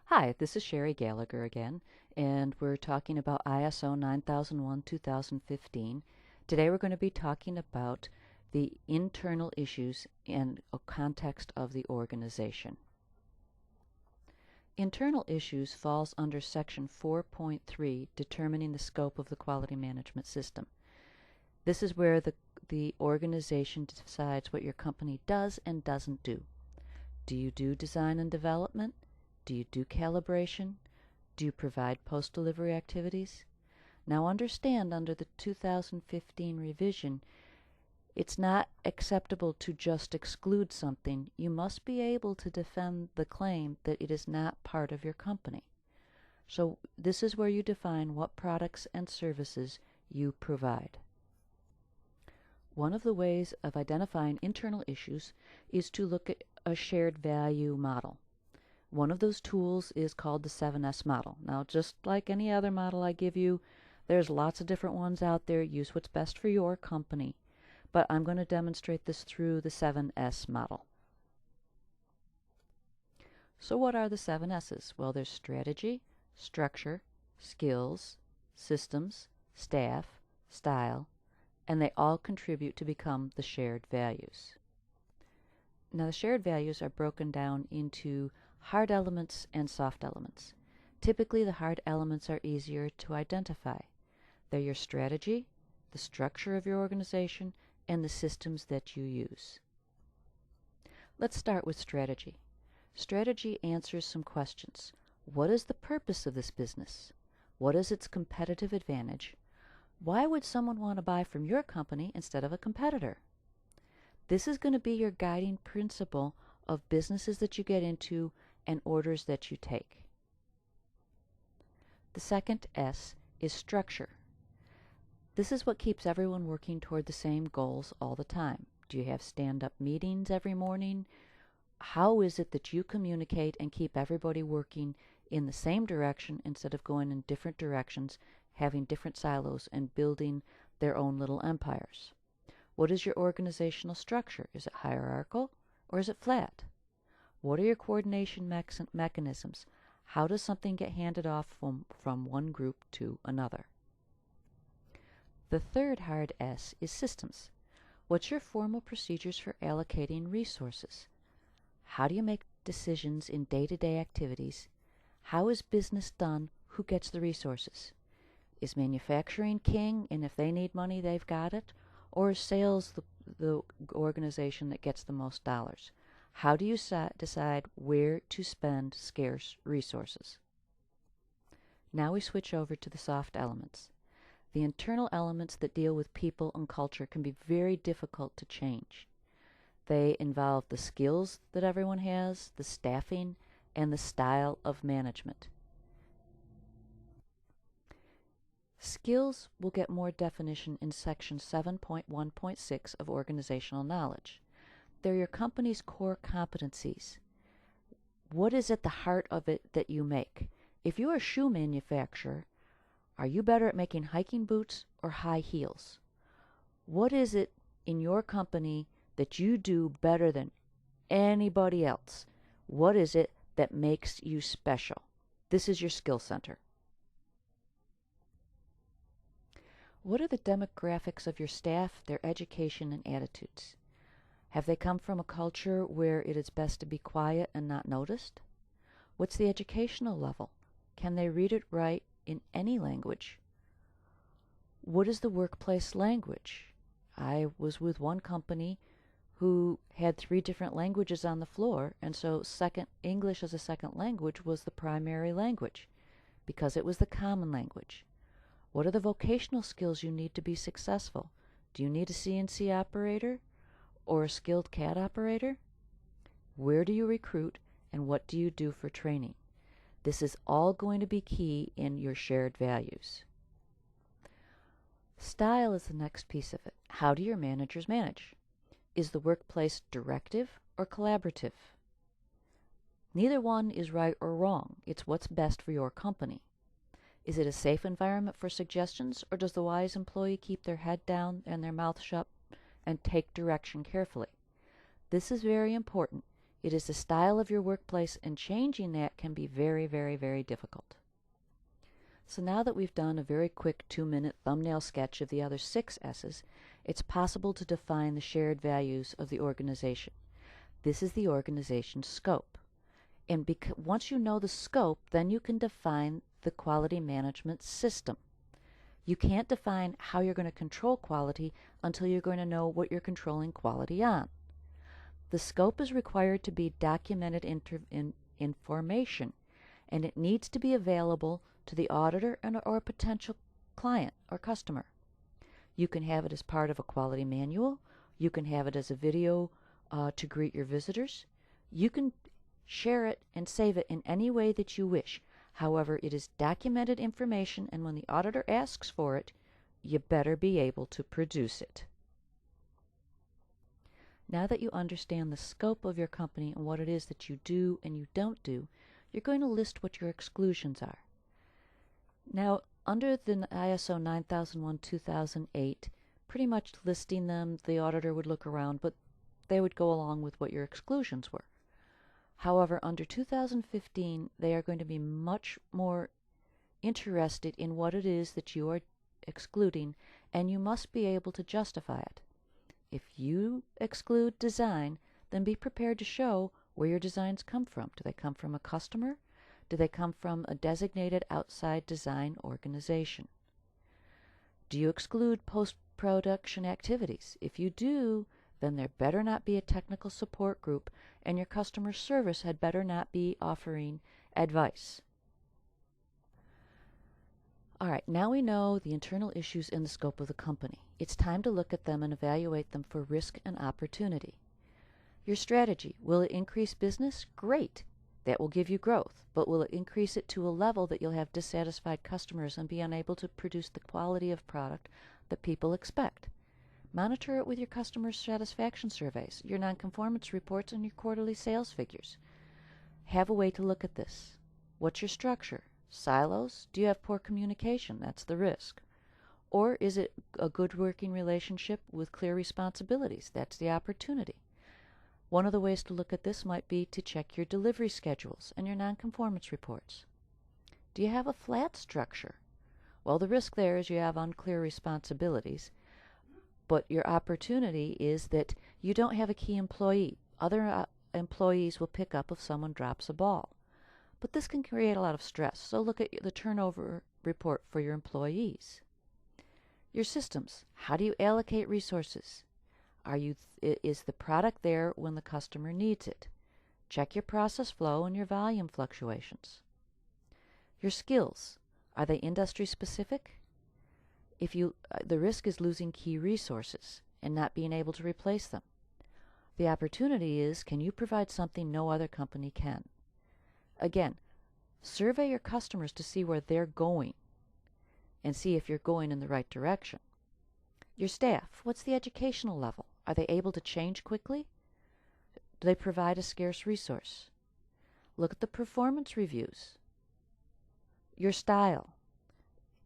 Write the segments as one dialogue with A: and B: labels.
A: Hi, this is Sherri Gallagher again, and we're talking about ISO 9001-2015. Today we're going to be talking about the internal issues and a context of the organization. Internal issues falls under section 4.3, determining the scope of the quality management system. This is where the organization decides what your company does and doesn't do. Do you do design and development? Do you do calibration? Do you provide post-delivery activities? Now understand, under the 2015 revision, it's not acceptable to just exclude something. You must be able to defend the claim that it is not part of your company. So this is where you define what products and services you provide. One of the ways of identifying internal issues is to look at a shared value model. One of those tools is called the 7S model. Now, just like any other model I give you, there's lots of different ones out there. Use what's best for your company. But I'm going to demonstrate this through the 7S model. So what are the 7 S's? Well, there's strategy, structure, skills, systems, staff, style, and they all contribute to become the shared values. Now, the shared values are broken down into hard elements and soft elements. Typically, the hard elements are easier to identify. They're your strategy, the structure of your organization, and the systems that you use. Let's start with strategy. Strategy answers some questions. What is the purpose of this business? What is its competitive advantage? Why would someone want to buy from your company instead of a competitor? This is going to be your guiding principle of businesses that you get into and orders that you take. The second S is structure. This is what keeps everyone working toward the same goals all the time. Do you have stand-up meetings every morning? How is it that you communicate and keep everybody working in the same direction instead of going in different directions, having different silos and building their own little empires? What is your organizational structure? Is it hierarchical or is it flat? What are your coordination mechanisms? How does something get handed off from one group to another? The third hard S is systems. What's your formal procedures for allocating resources? How do you make decisions in day-to-day activities? How is business done? Who gets the resources? Is manufacturing king, and if they need money, they've got it? Or is sales the organization that gets the most dollars? How do you decide where to spend scarce resources? Now we switch over to the soft elements. The internal elements that deal with people and culture can be very difficult to change. They involve the skills that everyone has, the staffing, and the style of management. Skills will get more definition in section 7.1.6 of organizational knowledge. They're your company's core competencies. What is at the heart of it that you make? If you're a shoe manufacturer, are you better at making hiking boots or high heels? What is it in your company that you do better than anybody else? What is it that makes you special? This is your skill center. What are the demographics of your staff, their education, and attitudes? Have they come from a culture where it is best to be quiet and not noticed? What's the educational level? Can they read it right in any language? What is the workplace language? I was with one company who had 3 different languages on the floor, and so English as a second language was the primary language because it was the common language. What are the vocational skills you need to be successful? Do you need a CNC operator or a skilled CAD operator? Where do you recruit, and what do you do for training? This is all going to be key in your shared values. Style is the next piece of it. How do your managers manage? Is the workplace directive or collaborative? Neither one is right or wrong. It's what's best for your company. Is it a safe environment for suggestions, or does the wise employee keep their head down and their mouth shut and take direction carefully? This is very important. It is the style of your workplace, and changing that can be very, very, very difficult. So now that we've done a very quick 2-minute thumbnail sketch of the other 6 S's, it's possible to define the shared values of the organization. This is the organization's scope. And once you know the scope, then you can define the quality management system. You can't define how you're going to control quality until you're going to know what you're controlling quality on. The scope is required to be documented information, and it needs to be available to the auditor or a potential client or customer. You can have it as part of a quality manual. You can have it as a video to greet your visitors. You can share it and save it in any way that you wish. However, it is documented information, and when the auditor asks for it, you better be able to produce it. Now that you understand the scope of your company and what it is that you do and you don't do, you're going to list what your exclusions are. Now, under the ISO 9001-2008, pretty much listing them, the auditor would look around, but they would go along with what your exclusions were. However, under 2015, they are going to be much more interested in what it is that you are excluding, and you must be able to justify it. If you exclude design, then be prepared to show where your designs come from. Do they come from a customer? Do they come from a designated outside design organization? Do you exclude post-production activities? If you do, then there better not be a technical support group, and your customer service had better not be offering advice. All right, now we know the internal issues in the scope of the company. It's time to look at them and evaluate them for risk and opportunity. Your strategy, will it increase business? Great. That will give you growth, but will it increase it to a level that you'll have dissatisfied customers and be unable to produce the quality of product that people expect? Monitor it with your customer satisfaction surveys, your nonconformance reports, and your quarterly sales figures. Have a way to look at this. What's your structure? Silos? Do you have poor communication? That's the risk. Or is it a good working relationship with clear responsibilities? That's the opportunity. One of the ways to look at this might be to check your delivery schedules and your nonconformance reports. Do you have a flat structure? Well, the risk there is you have unclear responsibilities, but your opportunity is that you don't have a key employee. Other employees will pick up if someone drops a ball. But this can create a lot of stress, so look at the turnover report for your employees. Your systems. How do you allocate resources? Is the product there when the customer needs it? Check your process flow and your volume fluctuations. Your skills. Are they industry specific? The risk is losing key resources and not being able to replace them. The opportunity is, can you provide something no other company can? Again, survey your customers to see where they're going and see if you're going in the right direction. Your staff, what's the educational level? Are they able to change quickly? Do they provide a scarce resource? Look at the performance reviews. Your style.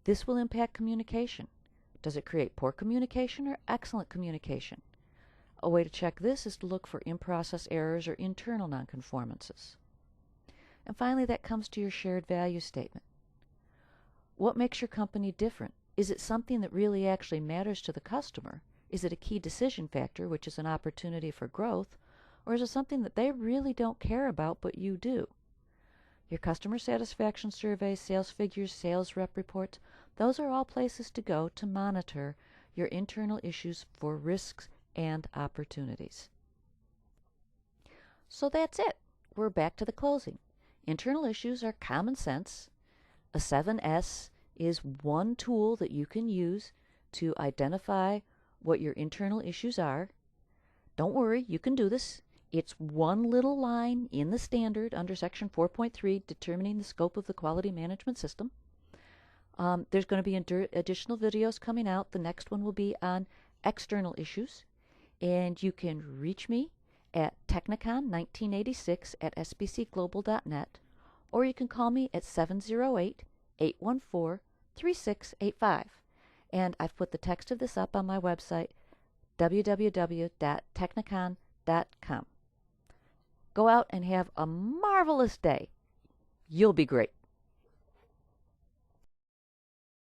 A: This will impact communication. Does it create poor communication or excellent communication? A way to check this is to look for in-process errors or internal nonconformances. And finally, that comes to your shared value statement. What makes your company different? Is it something that really actually matters to the customer? Is it a key decision factor, which is an opportunity for growth? Or is it something that they really don't care about, but you do? Your customer satisfaction surveys, sales figures, sales rep reports, those are all places to go to monitor your internal issues for risks and opportunities. So that's it. We're back to the closing. Internal issues are common sense. A 7S is one tool that you can use to identify what your internal issues are. Don't worry, you can do this. It's one little line in the standard under section 4.3 determining the scope of the quality management system. There's going to be additional videos coming out. The next one will be on external issues. And you can reach me at technacon1986@sbcglobal.net, or you can call me at 708-814-3685. And I've put the text of this up on my website, www.technacon.com. Go out and have a marvelous day. You'll be great.